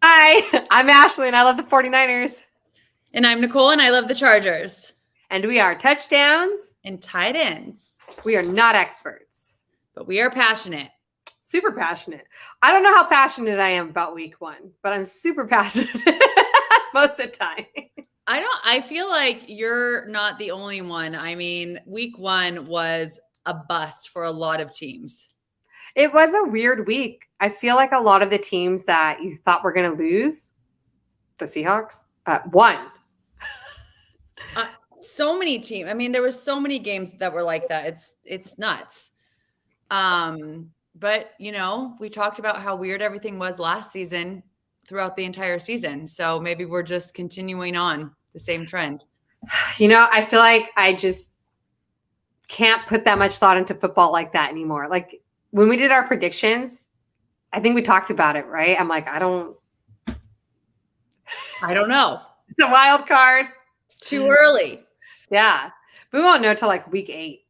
Hi, I'm Ashley and I love the 49ers. And I'm Nicole and I love the Chargers. And we are touchdowns and tight ends. We are not experts, but we are passionate. Super passionate. I don't know how passionate I am about week 1, but I'm super passionate most of the time. I feel like you're not the only one. I mean, week 1 was a bust for a lot of teams. It was a weird week. I feel like a lot of the teams that you thought were going to lose, the Seahawks, won. So many teams. I mean, there were so many games that were like that. It's nuts. But you know, we talked about how weird everything was last season throughout the entire season. So maybe we're just continuing on the same trend. You know, I feel like I just can't put that much thought into football like that anymore. Like when we did our predictions, I think we talked about it, right? I'm like, I don't know. It's a wild card. It's too early. Yeah. We won't know till like week 8.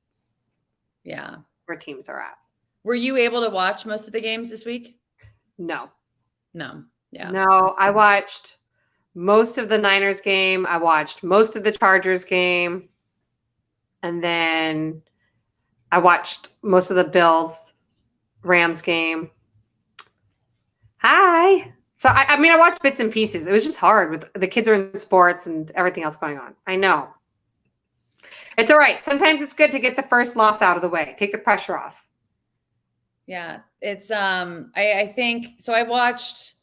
Yeah. Where teams are at. Were you able to watch most of the games this week? No. Yeah. No, I watched most of the Niners game. I watched most of the Chargers game. And then I watched most of the Bills Rams game. Hi. So, I mean, I watched bits and pieces. It was just hard with the kids are in sports and everything else going on. I know. It's all right. Sometimes it's good to get the first loss out of the way. Take the pressure off. Yeah. It's, I think, so I watched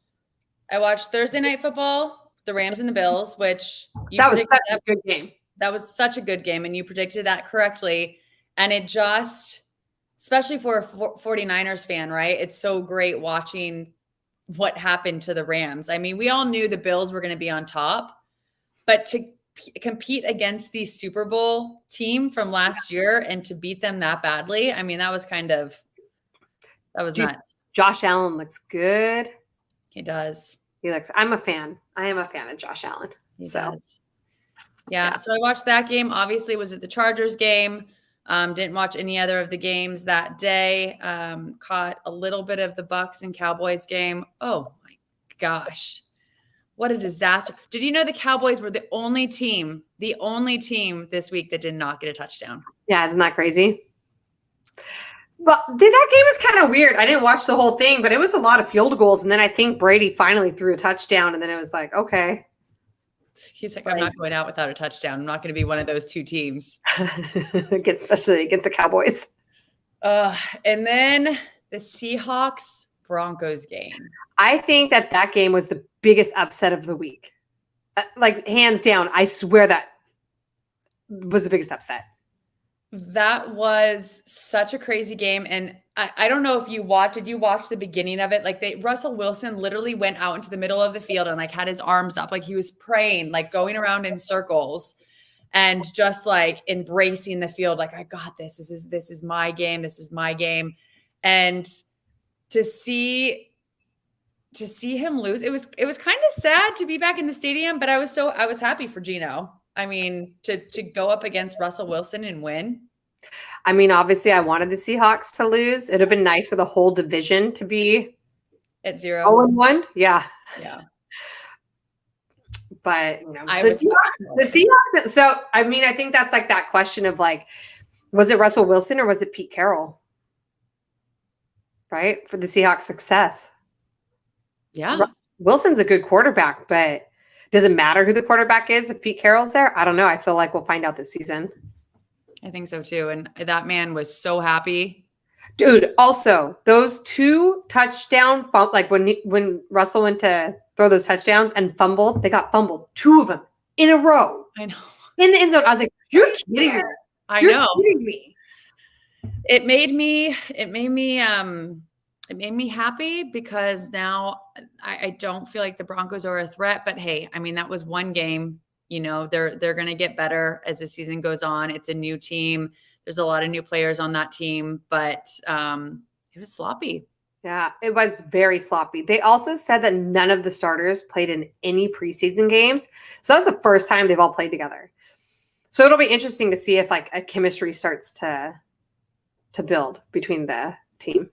Thursday Night Football, the Rams and the Bills, which that was such a good game. That was such a good game. And you predicted that correctly. And it just, especially for a 49ers fan, right? It's so great watching what happened to the Rams. I mean, we all knew the Bills were going to be on top, but to compete against the Super Bowl team from last year and to beat them that badly, I mean, that was nuts. Josh Allen looks good. He does. I'm a fan. I am a fan of Josh Allen. He does. Yeah. So I watched that game. Obviously, was at the Chargers game. Didn't watch any other of the games that day. Caught a little bit of the Bucks and Cowboys game. Oh my gosh. What a disaster. Did you know the Cowboys were the only team this week that did not get a touchdown? Yeah, isn't that crazy? Well, that game was kind of weird. I didn't watch the whole thing, but it was a lot of field goals. And then I think Brady finally threw a touchdown. And then it was like, okay. He's like, I'm not going out without a touchdown. I'm not going to be one of those two teams. Especially against the Cowboys. And then the Seahawks-Broncos game. I think that game was the biggest upset of the week. Like, hands down, I swear that was the biggest upset. That was such a crazy game. And I don't know if you watched, did you watch the beginning of it? Like Russell Wilson literally went out into the middle of the field and like had his arms up, like he was praying, like going around in circles and just like embracing the field. Like, I got this. This is my game. This is my game. And to see him lose, it was kind of sad to be back in the stadium, but I was happy for Geno. I mean, to go up against Russell Wilson and win. I mean, obviously, I wanted the Seahawks to lose. It'd have been nice for the whole division to be at 0-1. 0-1. Yeah. But you know, the Seahawks. So I mean, I think that's like that question of like, was it Russell Wilson or was it Pete Carroll? Right, for the Seahawks' success. Yeah, Wilson's a good quarterback, but does it matter who the quarterback is if Pete Carroll's there? I don't know. I feel like we'll find out this season. I think so too. And that man was so happy. Dude, also, those 2 touchdown, like when Russell went to throw those touchdowns and fumbled, they got fumbled. 2 of them in a row. I know. In the end zone. I was like, you're kidding me. You're kidding me. It made me happy because now I don't feel like the Broncos are a threat, but hey, I mean, that was one game, you know, they're going to get better as the season goes on. It's a new team. There's a lot of new players on that team, but it was sloppy. Yeah, it was very sloppy. They also said that none of the starters played in any preseason games. So that's the first time they've all played together. So it'll be interesting to see if like a chemistry starts to build between the team.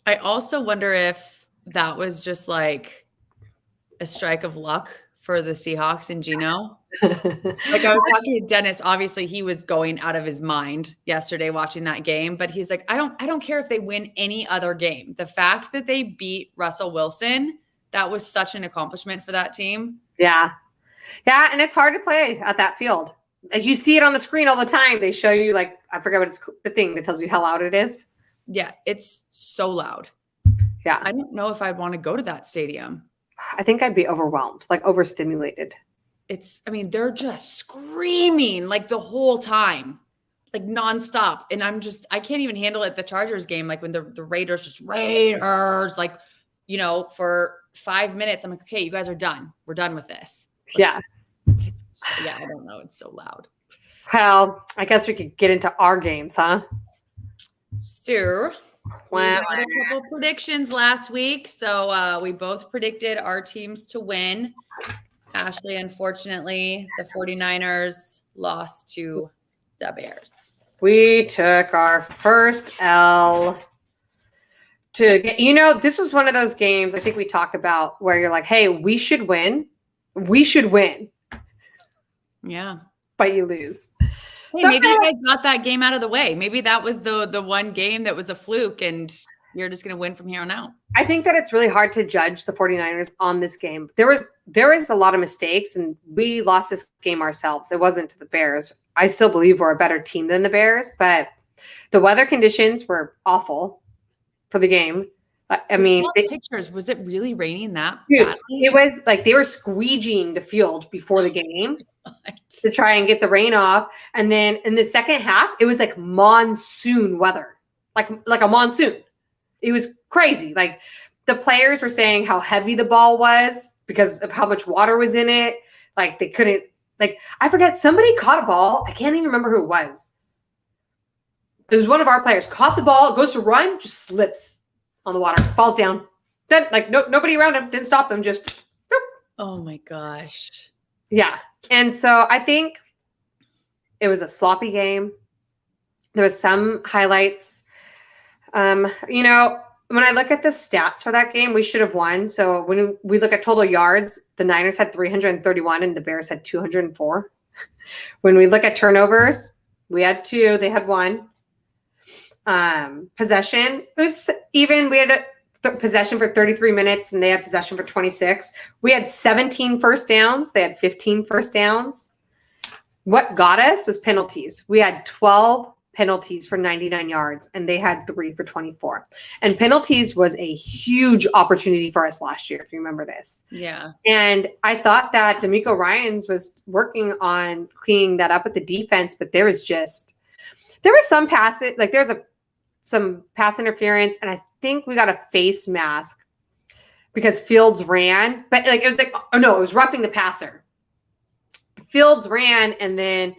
I also wonder if that was just like a strike of luck for the Seahawks and Geno. Like I was talking to Dennis, obviously he was going out of his mind yesterday watching that game, but he's like, I don't care if they win any other game. The fact that they beat Russell Wilson, that was such an accomplishment for that team. Yeah. Yeah. And it's hard to play at that field. Like you see it on the screen all the time. They show you like, I forget what it's the thing that tells you how loud it is. Yeah. It's so loud. Yeah. I don't know if I'd want to go to that stadium. I think I'd be overwhelmed, like overstimulated. They're just screaming like the whole time, like nonstop. And I can't even handle it. The Chargers game, like when the Raiders just Raiders, like, for 5 minutes, I'm like, okay, you guys are done. We're done with this. Yeah. Yeah. I don't know. It's so loud. Well, I guess we could get into our games, huh? So we had a couple predictions last week. So we both predicted our teams to win. Ashley, unfortunately, the 49ers lost to the Bears. We took our first L to get, this was one of those games I think we talk about where you're like, hey, we should win. We should win. Yeah. But you lose. Hey, so maybe you guys got that game out of the way. Maybe that was the one game that was a fluke and you're just going to win from here on out. I think that it's really hard to judge the 49ers on this game. There is a lot of mistakes, and we lost this game ourselves. It wasn't to the Bears. I still believe we're a better team than the Bears, but the weather conditions were awful for the game. Pictures. Was it really raining that badly? It was like they were squeegeeing the field before the game to try and get the rain off. And then in the second half, it was like monsoon weather, like a monsoon. It was crazy. Like the players were saying how heavy the ball was because of how much water was in it. Like they couldn't, like, I forget, somebody caught a ball. I can't even remember who it was. It was one of our players caught the ball, goes to run, just slips on the water, falls down. Then nobody around him, didn't stop him, just. Boop. Oh my gosh. Yeah. And so I think it was a sloppy game. There was some highlights. When I look at the stats for that game, we should have won. So when we look at total yards, the Niners had 331 and the Bears had 204. When we look at turnovers, we had 2, they had 1. Possession, it was even. We had possession for 33 minutes and they had possession for 26. We had 17 first downs. They had 15 first downs. What got us was penalties. We had 12 penalties for 99 yards and they had 3 for 24. And penalties was a huge opportunity for us last year, if you remember this. Yeah. And I thought that D'Amico Ryans was working on cleaning that up with the defense, but there was some passes, like there's some pass interference, and I think we got a face mask because Fields ran, but it was roughing the passer. Fields ran, and then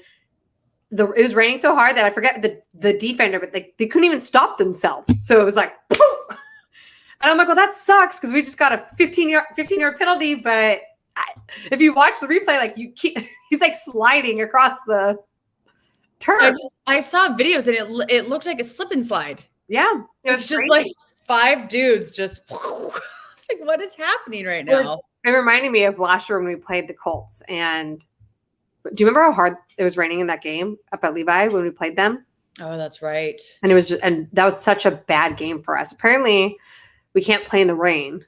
it was raining so hard that I forget the defender, but they couldn't even stop themselves. So it was like, boom! And I'm like, well, that sucks because we just got a 15-yard penalty. But if you watch the replay, he's like sliding across the turf. I saw videos and it looked like a slip and slide. Yeah, it was just like 5 dudes just. It's like, what is happening right now? It reminded me of last year when we played the Colts. And do you remember how hard it was raining in that game up at Levi when we played them? Oh, that's right. And and that was such a bad game for us. Apparently, we can't play in the rain.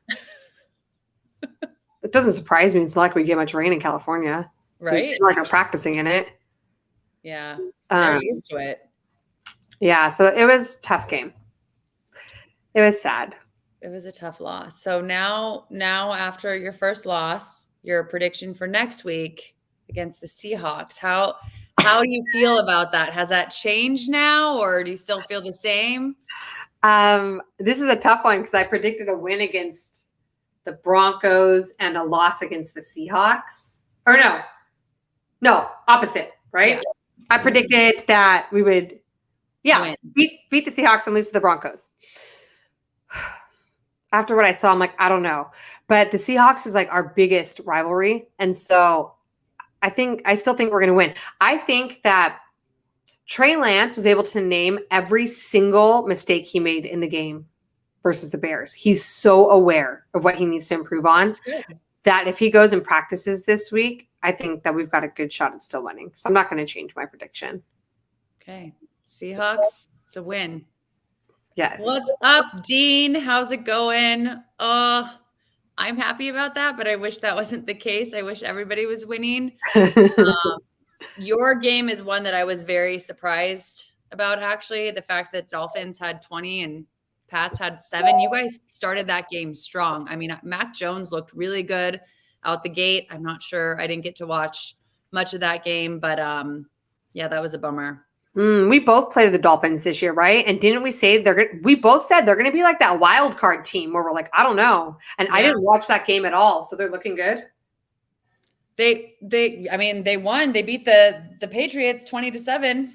It doesn't surprise me. It's not like we get much rain in California, right? It's not like we're practicing in it. Yeah, they're used to it. Yeah, so it was a tough game. It was sad. It was a tough loss. So now after your first loss, your prediction for next week against the Seahawks. How do you feel about that? Has that changed now, or do you still feel the same? This is a tough one because I predicted a win against the Broncos and a loss against the Seahawks. Or no, opposite, right? Yeah. I predicted that we would, beat the Seahawks and lose to the Broncos. After what I saw, I'm like, I don't know. But the Seahawks is like our biggest rivalry. And so I still think we're going to win. I think that Trey Lance was able to name every single mistake he made in the game versus the Bears. He's so aware of what he needs to improve on. that if he goes and practices this week, I think that we've got a good shot at still winning. So I'm not going to change my prediction. Okay. Seahawks, it's a win. Yes. What's up, Dean? How's it going? I'm happy about that, but I wish that wasn't the case. I wish everybody was winning. Your game is one that I was very surprised about, actually. The fact that Dolphins had 20 and Pats had 7. You guys started that game strong. I mean, Mac Jones looked really good out the gate. I'm not sure. I didn't get to watch much of that game, but yeah, that was a bummer. We both played the Dolphins this year, right? And didn't we say we both said they're going to be like that wild card team where we're like, I don't know. And I didn't watch that game at all. So they're looking good. They won. They beat the Patriots 20-7.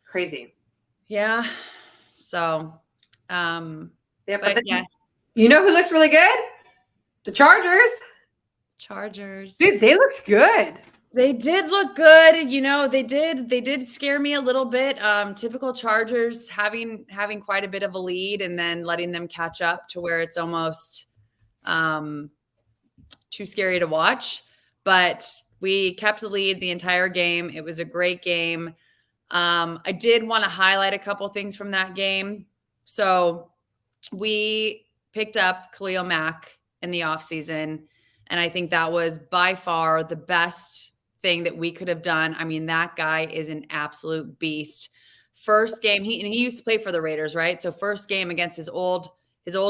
Crazy. Yeah. So, yeah, but yes. You know who looks really good? The Chargers. Dude, they looked good. They did look good. You know, they did scare me a little bit. Typical Chargers having quite a bit of a lead and then letting them catch up to where it's almost too scary to watch. But we kept the lead the entire game. It was a great game. I did want to highlight a couple things from that game. So we picked up Khalil Mack in the offseason, and I think that was by far the best thing that we could have done. I mean, that guy is an absolute beast. First game, he used to play for the Raiders, right? So first game against his old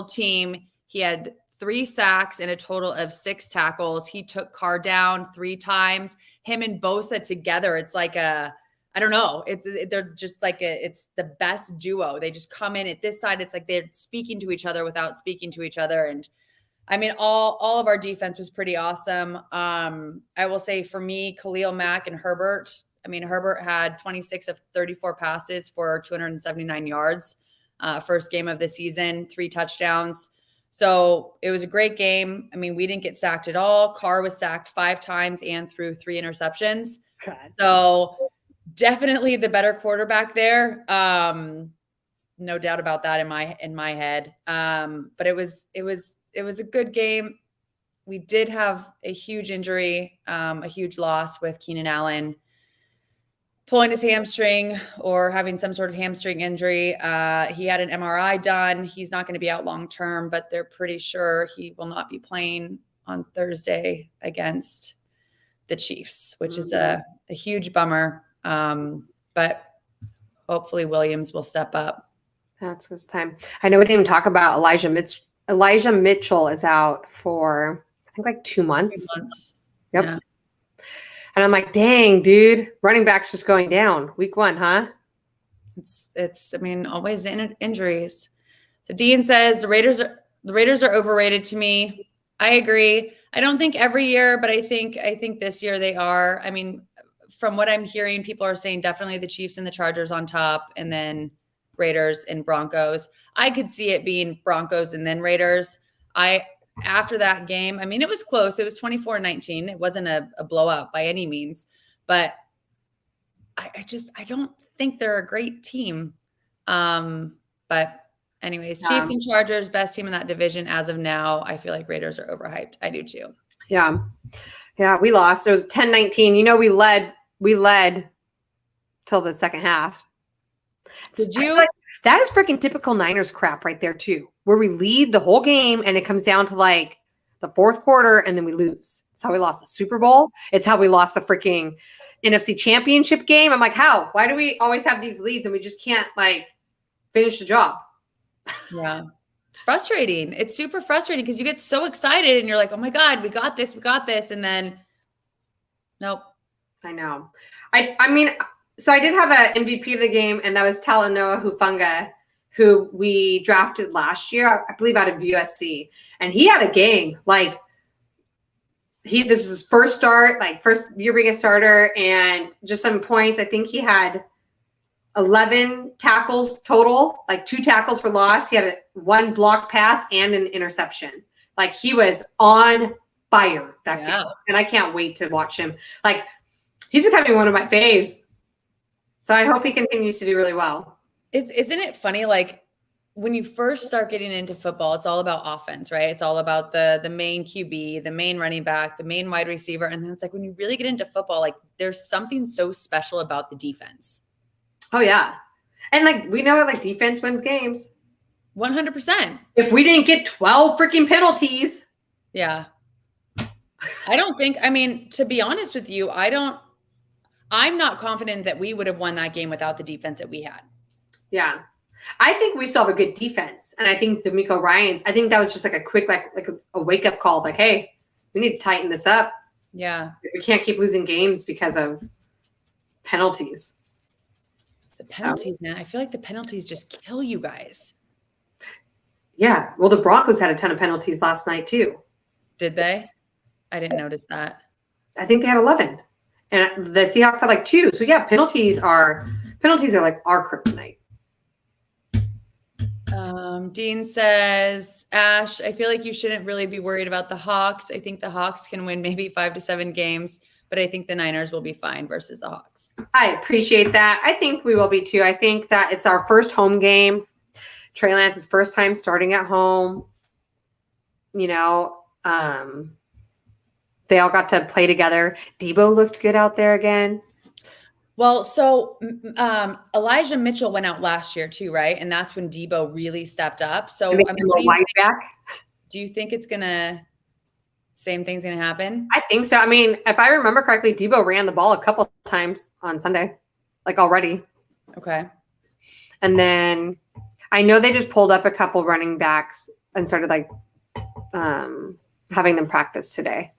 team, he had 3 sacks and a total of 6 tackles. He took Carr down 3 times. Him and Bosa together, it's like I don't know. They're just like it's the best duo. They just come in at this side. It's like they're speaking to each other without speaking to each other. And I mean, all of our defense was pretty awesome. I will say for me, Khalil Mack and Herbert. I mean, Herbert had 26 of 34 passes for 279 yards. First game of the season, 3 touchdowns. So it was a great game. I mean, we didn't get sacked at all. Carr was sacked 5 times and threw 3 interceptions. God. So definitely the better quarterback there. No doubt about that in my head. But it was a good game. We did have a huge injury, a huge loss with Keenan Allen pulling his hamstring or having some sort of hamstring injury. He had an MRI done. He's not going to be out long-term, but they're pretty sure he will not be playing on Thursday against the Chiefs, which is a huge bummer. But hopefully Williams will step up. That's his time. I know we didn't even talk about Elijah Mitchell. Elijah Mitchell is out for, I think, like 2 months. 2 months. Yep. Yeah. And I'm like, dang, dude, running back's just going down. Week 1, huh? It's. I mean, always injuries. So Dean says the Raiders are overrated to me. I agree. I don't think every year, but I think this year they are. I mean, from what I'm hearing, people are saying definitely the Chiefs and the Chargers on top, and then Raiders and Broncos. I could see it being Broncos and then Raiders. After that game, I mean, it was close. It was 24-19. It wasn't a blowout by any means, but I don't think they're a great team. But anyways, Chiefs and Chargers, best team in that division as of now. I feel like Raiders are overhyped. I do too. Yeah. Yeah, we lost. It was 10-19. You know, we led till the second half. Did you? That is freaking typical Niners crap right there too, where we lead the whole game and it comes down to like the fourth quarter and then we lose. It's how we lost the Super Bowl. It's how we lost the freaking NFC Championship game. I'm like, how? Why do we always have these leads and we just can't like finish the job? Yeah. Frustrating. It's super frustrating because you get so excited and you're like, oh my God, we got this. And then nope. I know. I mean, so I did have an MVP of the game, and that was Talanoa Hufanga, who we drafted last year, I believe out of USC. And he had a game. Like, this is his first start, like first year being a starter, and just some points. I think he had 11 tackles total, like 2 tackles for loss. He had 1 blocked pass and an interception. Like, he was on fire that game. And I can't wait to watch him. Like, he's becoming one of my faves. So I hope he continues to do really well. Isn't it funny? Like, when you first start getting into football, it's all about offense, right? It's all about the main QB, the main running back, the main wide receiver. And then it's like when you really get into football, like there's something so special about the defense. Oh yeah. And like we know like defense wins games. 100%. If we didn't get 12 freaking penalties. Yeah. I mean, to be honest with you, I'm not confident that we would have won that game without the defense that we had. Yeah. I think we still have a good defense. And I think D'Amico Ryans, I think that was just like a quick, like a wake up call. Like, hey, we need to tighten this up. Yeah. We can't keep losing games because of penalties. The penalties, man. I feel like the penalties just kill you guys. Yeah. Well, the Broncos had a ton of penalties last night too. Did they? I didn't notice that. I think they had 11. And the Seahawks had like 2. So yeah, penalties are like our kryptonite. Dean says, Ash, I feel like you shouldn't really be worried about the Hawks. I think the Hawks can win maybe 5 to 7 games, but I think the Niners will be fine versus the Hawks. I appreciate that. I think we will be too. I think that it's our first home game. Trey Lance's first time starting at home. You know, they all got to play together. Debo looked good out there again. Well, so Elijah Mitchell went out last year too, right? And that's when Debo really stepped up. So I mean, do you think it's same thing's gonna happen? I think so. I mean, if I remember correctly, Debo ran the ball a couple times on Sunday, like already. Okay. And then I know they just pulled up a couple running backs and started like having them practice today.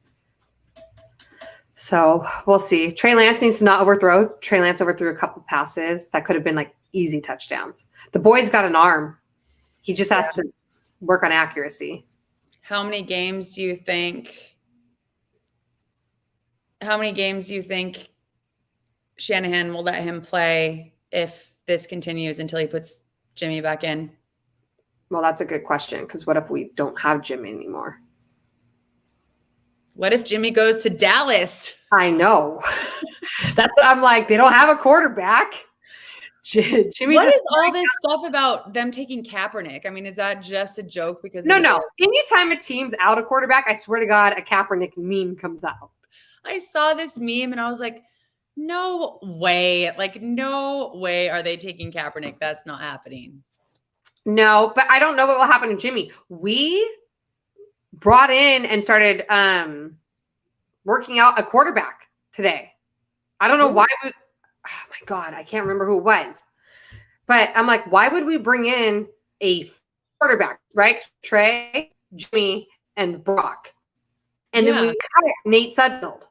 So we'll see. Trey Lance needs to not overthrow. Trey Lance overthrew a couple passes that could have been like easy touchdowns. The boy's got an arm. He just has to work on accuracy. How many games do you think Shanahan will let him play if this continues until he puts Jimmy back in? Well, that's a good question because what if we don't have Jimmy anymore? What if Jimmy goes to Dallas? I know. I'm like, they don't have a quarterback. Jimmy. What is all this stuff about them taking Kaepernick? I mean, is that just a joke? Because no. Anytime a team's out a quarterback, I swear to God, a Kaepernick meme comes out. I saw this meme and I was like, no way. Like, no way are they taking Kaepernick. That's not happening. No, but I don't know what will happen to Jimmy. We brought in and started working out a quarterback today. I don't know why. Oh my God, I can't remember who it was. But I'm like, why would we bring in a quarterback, right? Trey, Jimmy, and Brock. And then we cut Nate Sudfeld.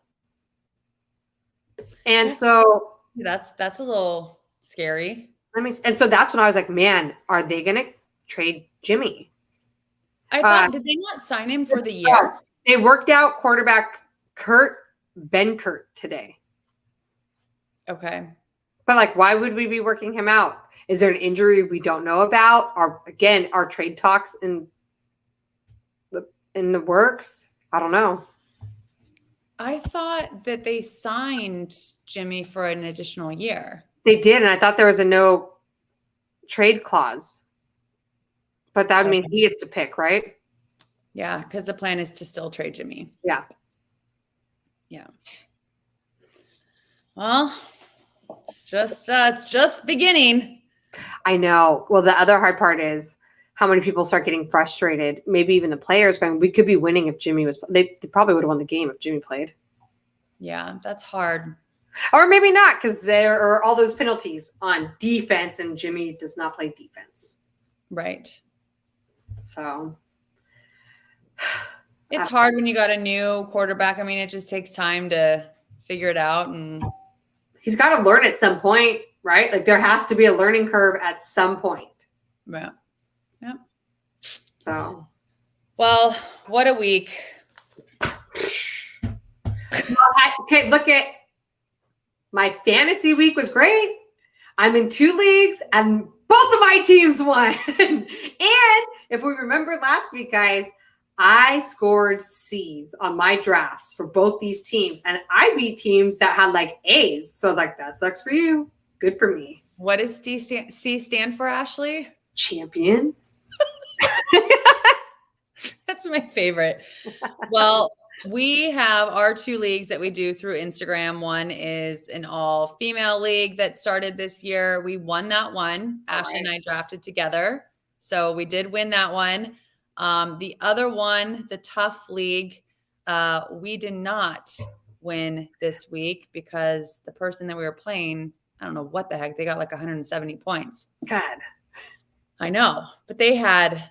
And so that's a little scary. And so that's when I was like, man, are they going to trade Jimmy? I thought, did they not sign him for the year? They worked out quarterback Kurt Benkert today. Okay. But like, why would we be working him out? Is there an injury we don't know about? Or again, are trade talks in the works? I don't know. I thought that they signed Jimmy for an additional year. They did, and I thought there was a no trade clause. But that would mean he gets to pick, right? Yeah, because the plan is to still trade Jimmy. Yeah. Yeah. Well, it's just beginning. I know. Well, the other hard part is how many people start getting frustrated. Maybe even the players going, we could be winning if Jimmy was. They probably would have won the game if Jimmy played. Yeah, that's hard. Or maybe not, because there are all those penalties on defense, and Jimmy does not play defense. Right. So it's hard when you got a new quarterback. I mean, it just takes time to figure it out, and he's got to learn at some point, right? Like there has to be a learning curve at some point. Yeah. Yeah. So, well, what a week. Okay, look at my fantasy week was great. I'm in 2 leagues and both of my teams won. And if we remember last week, guys, I scored C's on my drafts for both these teams. And I beat teams that had like A's. So I was like, that sucks for you. Good for me. What does C stand for, Ashley? Champion. That's my favorite. Well, we have our 2 leagues that we do through Instagram. One is an all-female league that started this year. We won that one. Ashley and I drafted together. So we did win that one. The other one, the Tough League, we did not win this week because the person that we were playing, I don't know what the heck, they got like 170 points. God. I know, but they had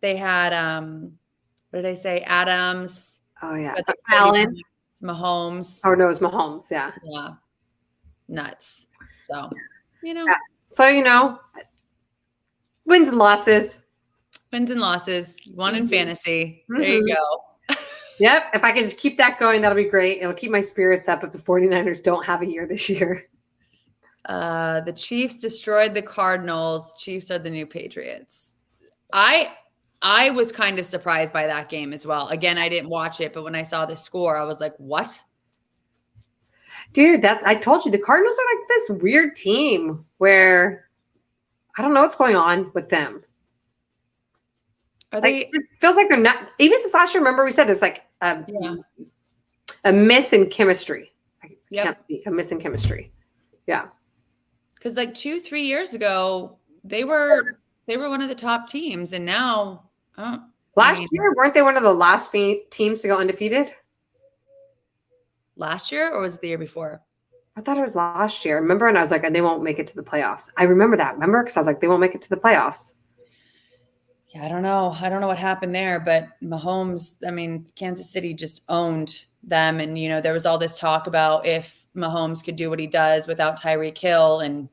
what did I say? Adams. Oh yeah. But Allen. Mahomes. Oh no, it's Mahomes. Yeah. Yeah. Nuts. So, Yeah. So, wins and losses. Wins and losses. One in fantasy. There you go. Yep. If I could just keep that going, that'll be great. It'll keep my spirits up if the 49ers don't have a year this year. The Chiefs destroyed the Cardinals. Chiefs are the new Patriots. I was kind of surprised by that game as well. Again, I didn't watch it, but when I saw the score, I was like, what? Dude, I told you, the Cardinals are like this weird team where I don't know what's going on with them. Are they? It feels like they're not, even since last year, remember we said there's like a miss in chemistry. A miss in chemistry. Yeah. Because like 2-3 years ago, they were one of the top teams, and now last year, weren't they one of the last teams to go undefeated? Last year, or was it the year before? I thought it was last year. Remember? And I was like, and they won't make it to the playoffs. I remember that. Remember? Because I was like, they won't make it to the playoffs. Yeah, I don't know. I don't know what happened there, but Mahomes, Kansas City just owned them. And, there was all this talk about if Mahomes could do what he does without Tyreek Hill, and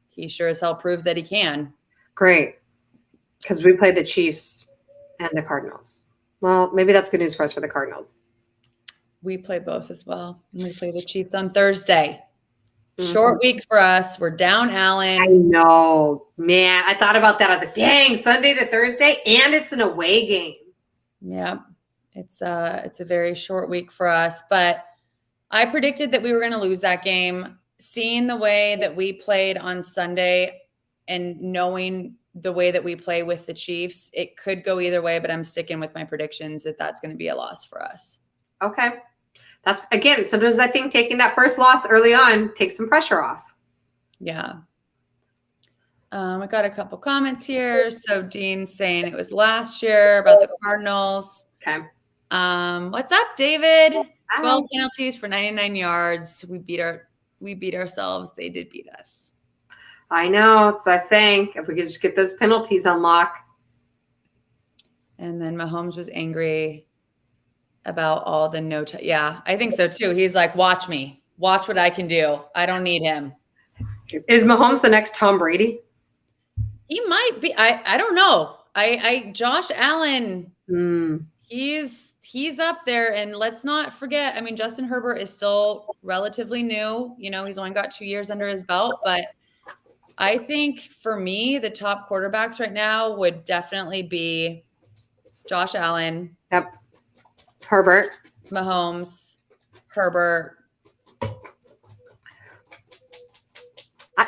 he sure as hell proved that he can. Great. Because we played the Chiefs and the Cardinals. Well, maybe that's good news for us for the Cardinals. We play both as well. We play the Chiefs on Thursday. Short week for us. We're down Allen. I know. Man, I thought about that. I was like, dang, Sunday to Thursday, and it's an away game. Yeah. It's a very short week for us. But I predicted that we were going to lose that game. Seeing the way that we played on Sunday and knowing the way that we play with the Chiefs, it could go either way, but I'm sticking with my predictions that that's going to be a loss for us. Okay. That's, again, sometimes I think taking that first loss early on takes some pressure off. Yeah. I got a couple comments here. So Dean's saying it was last year about the Cardinals. Okay. What's up, David? 12 penalties for 99 yards. We beat ourselves. They did beat us. I know. So I think if we could just get those penalties on lock. And then Mahomes was angry about all the yeah, I think so too. He's like, watch me. Watch what I can do. I don't need him. Is Mahomes the next Tom Brady? He might be. I don't know. Josh Allen, he's up there, and let's not forget, Justin Herbert is still relatively new. He's only got 2 years under his belt, but I think for me, the top quarterbacks right now would definitely be Josh Allen. Yep. Herbert. Mahomes. Herbert.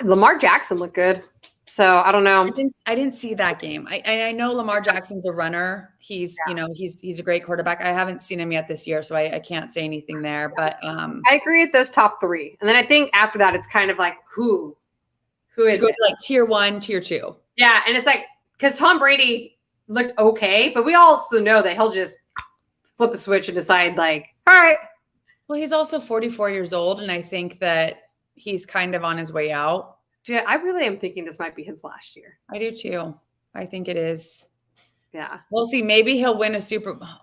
Lamar Jackson looked good. So I don't know. I didn't see that game. I know Lamar Jackson's a runner. He's he's a great quarterback. I haven't seen him yet this year, so I can't say anything there. But I agree with those top three. And then I think after that, it's kind of like who is it? Like tier 1, tier 2. Yeah, and it's like because Tom Brady looked okay, but we also know that he'll just flip a switch and decide like, all right. Well, he's also 44 years old, and I think that he's kind of on his way out. Yeah, I really am thinking this might be his last year. I do too. I think it is. Yeah. We'll see. Maybe he'll win a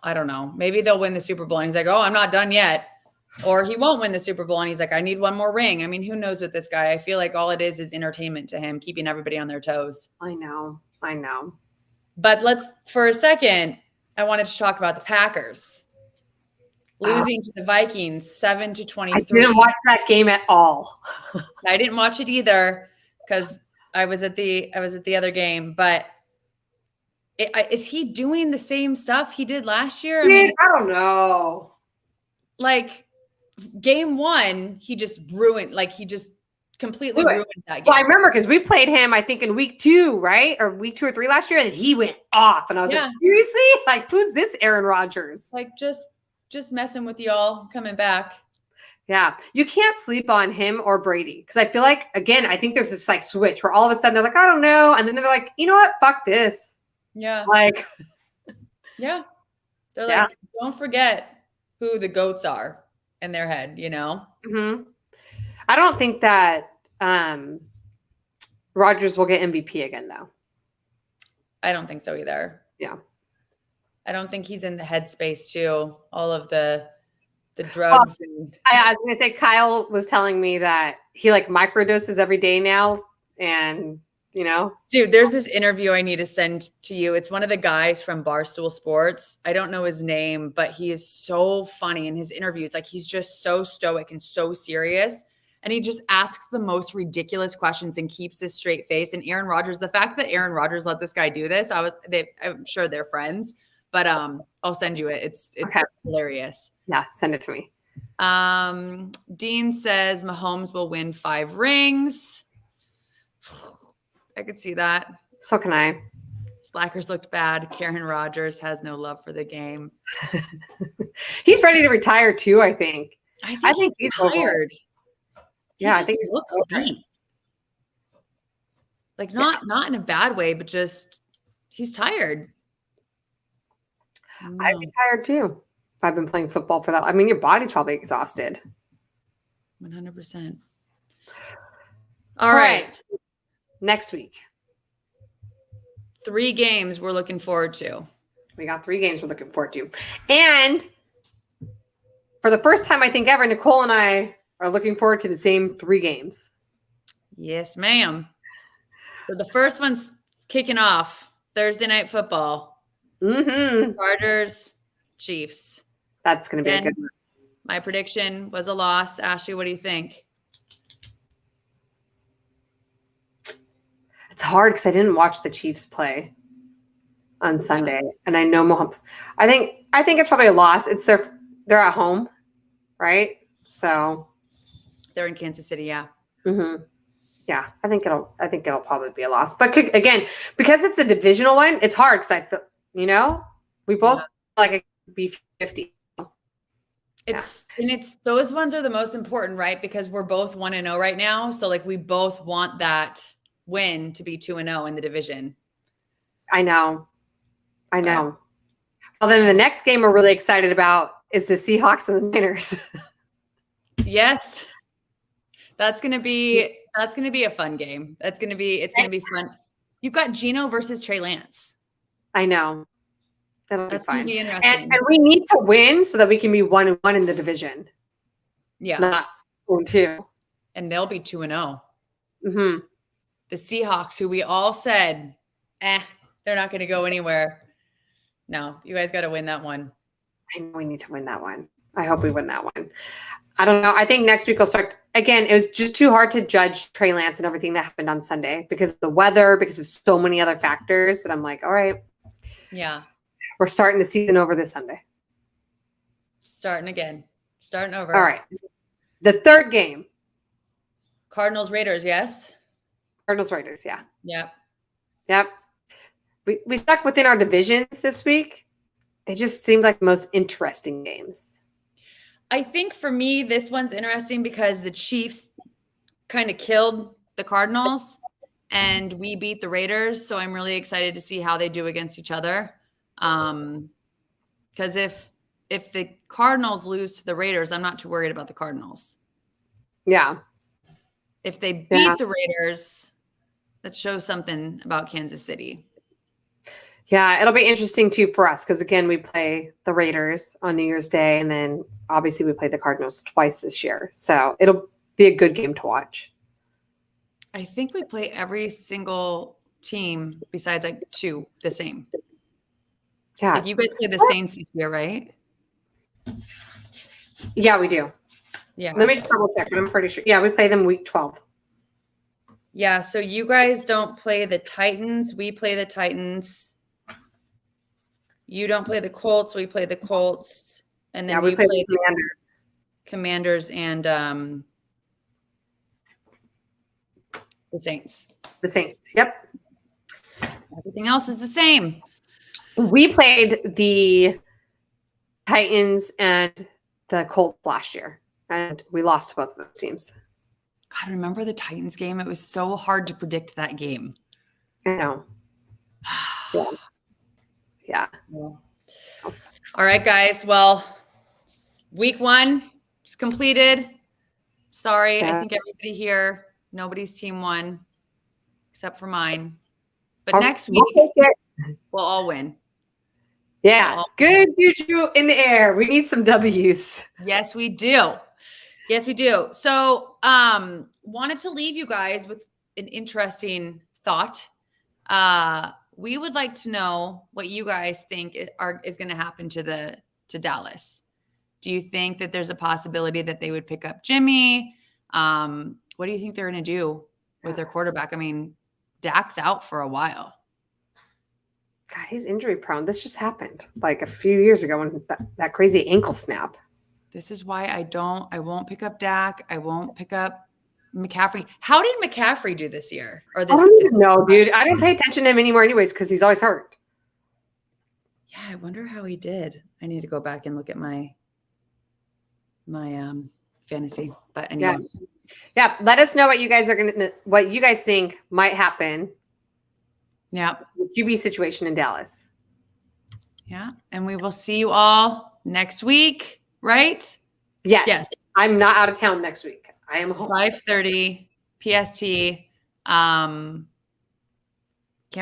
I don't know. Maybe they'll win the Super Bowl, and he's like, oh, I'm not done yet. Or he won't win the Super Bowl, and he's like, I need one more ring. Who knows with this guy? I feel like all it is entertainment to him, keeping everybody on their toes. I know. But for a second, I wanted to talk about the Packers losing to the Vikings 7-23. I didn't watch that game at all. I didn't watch it either because I was at the other game. But is he doing the same stuff he did last year? I don't know. Like game 1, he just ruined. Like he just completely Do it. ruined that game. Well, I remember because we played him, I think, in week 2, right? Or week 2 or 3 last year, and he went off. And I was like, seriously? Like, who's this Aaron Rodgers? Like, just messing with y'all coming back. Yeah. You can't sleep on him or Brady. Because I feel like, again, I think there's this like switch where all of a sudden they're like, I don't know. And then they're like, you know what? Fuck this. Yeah. Like, yeah. They're like, don't forget who the GOATs are in their head, you know? Mm-hmm. I don't think that Rodgers will get MVP again, though. I don't think so either. Yeah. I don't think he's in the headspace too. All of the drugs. Well, I was going to say, Kyle was telling me that he like microdoses every day now. And, you know. Dude, there's this interview I need to send to you. It's one of the guys from Barstool Sports. I don't know his name, but he is so funny in his interviews. Like, he's just so stoic and so serious. And he just asks the most ridiculous questions and keeps this straight face. And Aaron Rodgers, the fact that Aaron Rodgers let this guy do this, I'm sure they're friends, but I'll send you it. It's okay. Hilarious. Yeah, send it to me. Dean says Mahomes will win 5 rings. I could see that. So can I. Slackers looked bad. Karen Rodgers has no love for the game. He's ready to retire too, I think. I think he's tired. Yeah, I think he looks beat. Like not in a bad way, but just he's tired. I'd be tired too. I've been playing football for that. I mean, your body's probably exhausted. 100%. All right. Next week. 3 games we're looking forward to. We got 3 games we're looking forward to. And for the first time, I think ever, Nicole and I are looking forward to the same 3 games. Yes, ma'am. So the first one's kicking off Thursday Night Football. Mm-hmm. Chargers, Chiefs. That's going to be a good one. My prediction was a loss. Ashley, what do you think? It's hard because I didn't watch the Chiefs play on Sunday, and I know Mahomes. I think it's probably a loss. They're at home, right? So they're in Kansas City, yeah. Mm-hmm. Yeah, I think it'll probably be a loss. But again, because it's a divisional one, it's hard because I feel, you know, we both like a B50. It's those ones are the most important, right? Because we're both 1-0 right now, so like we both want that win to be 2-0 in the division. I know. Well, then the next game we're really excited about is the Seahawks and the Niners. Yes. That's going to be a fun game. It's going to be fun. You've got Geno versus Trey Lance. I know. That's be fun. Gonna be interesting. And we need to win so that we can be 1-1 in the division. Yeah. Not 0-2. And they'll be 2-0. Mm-hmm. The Seahawks, who we all said, they're not going to go anywhere. No, you guys got to win that one. I know we need to win that one. I hope we win that one. I don't know. I think next week we'll start. Again, it was just too hard to judge Trey Lance and everything that happened on Sunday because of the weather, because of so many other factors that I'm like, all right. Yeah. We're starting the season over this Sunday. Starting over. All right. The third game. Cardinals, Raiders, yes? Cardinals, Raiders, yeah. Yep. We stuck within our divisions this week. They just seemed like the most interesting games. I think for me, this one's interesting because the Chiefs kind of killed the Cardinals and we beat the Raiders. So I'm really excited to see how they do against each other. Because if the Cardinals lose to the Raiders, I'm not too worried about the Cardinals. Yeah. If they beat the Raiders, that shows something about Kansas City. Yeah, it'll be interesting too for us because again, we play the Raiders on New Year's Day, and then obviously we play the Cardinals twice this year. So it'll be a good game to watch. I think we play every single team besides like 2 the same. Yeah. Like you guys play the Saints this year, right? Yeah, we do. Yeah. Let me just double check, but I'm pretty sure. Yeah, we play them week 12. Yeah, so you guys don't play the Titans. We play the Titans. You don't play the Colts. We play the Colts. And then we play the Commanders and The Saints. The Saints. Yep. Everything else is the same. We played the Titans and the Colts last year, and we lost to both of those teams. God, remember the Titans game? It was so hard to predict that game. I know. Yeah. All right, guys. Well, week 1 is completed. Sorry, I think everybody here, nobody's team won except for mine. But next week, we'll all win. Yeah. Good juju in the air. We need some W's. Yes, we do. Yes, we do. So, wanted to leave you guys with an interesting thought. We would like to know what you guys think is going to happen to Dallas. Do you think that there's a possibility that they would pick up Jimmy? What do you think they're going to do with their quarterback? I mean, Dak's out for a while. God, he's injury prone. This just happened like a few years ago when that crazy ankle snap. This is why I won't pick up Dak. I won't pick up McCaffrey. How did McCaffrey do this year? Or this? I don't even know, dude. I don't pay attention to him anymore anyways because he's always hurt. Yeah, I wonder how he did. I need to go back and look at my fantasy. But anyway. Yeah. Let us know what you guys think might happen. Yeah. With QB situation in Dallas. Yeah. And we will see you all next week, right? Yes. I'm not out of town next week. I am home. 5:30 PST. Can't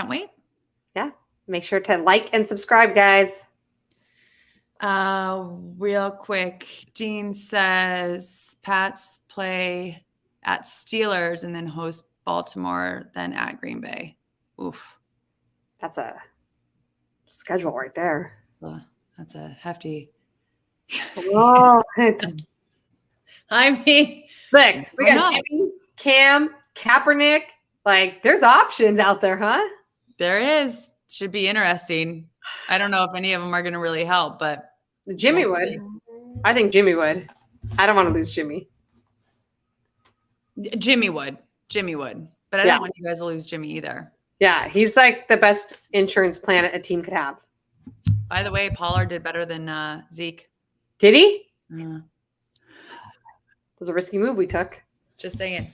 wait. Yeah. Make sure to like and subscribe, guys. Real quick. Dean says Pats play at Steelers and then host Baltimore, then at Green Bay. Oof. That's a schedule right there. That's a hefty. Oh, I mean, look, we got Jimmy, Cam, Kaepernick. Like, there's options out there, huh? There is. Should be interesting. I don't know if any of them are going to really help, but Jimmy would. I think Jimmy would. I don't want to lose Jimmy. Jimmy would. But I don't want you guys to lose Jimmy either. Yeah, he's like the best insurance plan a team could have. By the way, Pollard did better than Zeke. Did he? It was a risky move we took. Just saying.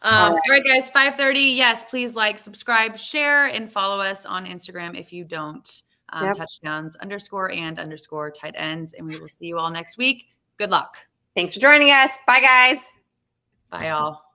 All right, guys, 5:30. Yes, please like, subscribe, share, and follow us on Instagram if you don't. Touchdowns _and_ tight ends. And we will see you all next week. Good luck. Thanks for joining us. Bye, guys. Bye, all.